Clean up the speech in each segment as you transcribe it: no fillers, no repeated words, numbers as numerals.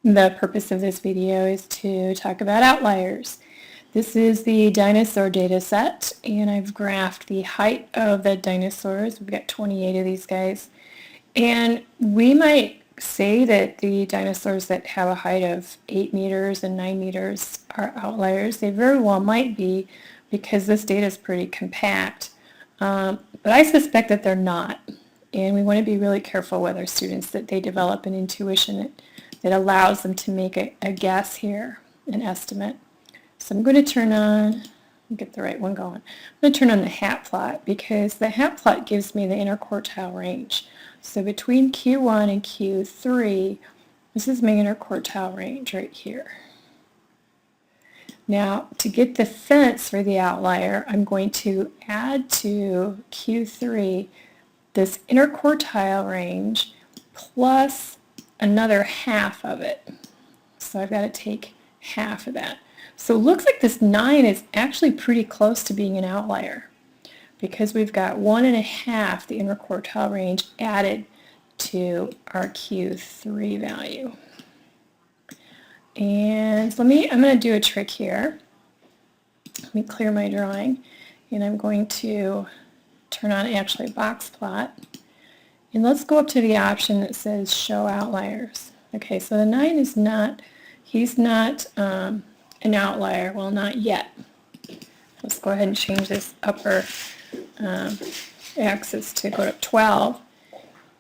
The purpose of this video is to talk about outliers. This is the dinosaur data set, and I've graphed the height of the dinosaurs. We've got 28 of these guys. And we might say that the dinosaurs that have a height of 8 meters and 9 meters are outliers. They very well might be because this data is pretty compact. But I suspect that they're not. And we want to be really careful with our students that they develop an intuition that allows them to make a guess here, an estimate. So I'm going to turn on, get the right one going. I'm going to turn on the hat plot because the hat plot gives me the interquartile range. So between Q1 and Q3, this is my interquartile range right here. Now, to get the fence for the outlier, I'm going to add to Q3 this interquartile range plus another half of it. So I've got to take half of that. So it looks like this 9 is actually pretty close to being an outlier because we've got 1.5, the interquartile range, added to our Q3 value. And so I'm going to do a trick here. Let me clear my drawing, and I'm going to turn on actually a box plot. And let's go up to the option that says Show Outliers. Okay, so the 9 is not, he's not an outlier. Well, not yet. Let's go ahead and change this upper axis to go to 12.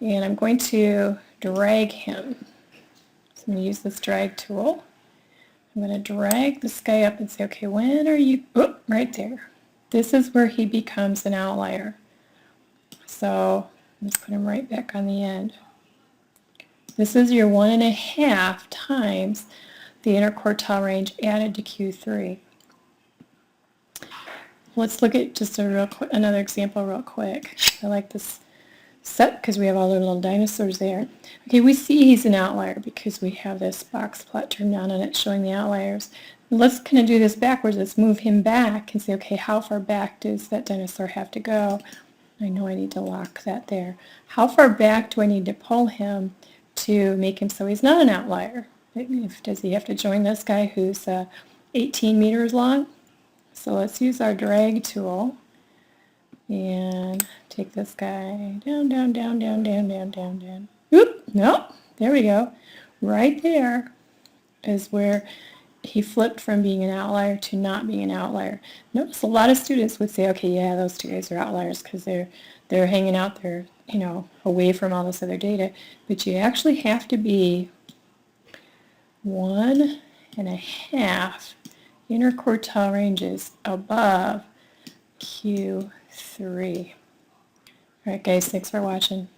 And I'm going to drag him. So I'm going to use this drag tool. I'm going to drag this guy up and say, okay, when are you, oh, right there. This is where he becomes an outlier. So let's put him right back on the end. This is your 1.5 times the interquartile range added to Q3. Let's look at just another example real quick. I like this set because we have all the little dinosaurs there. Okay, we see he's an outlier because we have this box plot turned on and it's showing the outliers. Let's kind of do this backwards. Let's move him back and say, okay, how far back does that dinosaur have to go? I know I need to lock that there. How far back do I need to pull him to make him so he's not an outlier? Does he have to join this guy who's 18 meters long? So let's use our drag tool and take this guy down, down, down, down, down, down, down, down. Oop, no, there we go. Right there is where he flipped from being an outlier to not being an outlier. Notice a lot of students would say, okay, yeah, those two guys are outliers because they're hanging out there, you know, away from all this other data. But you actually have to be 1.5 interquartile ranges above Q3. All right, guys, thanks for watching.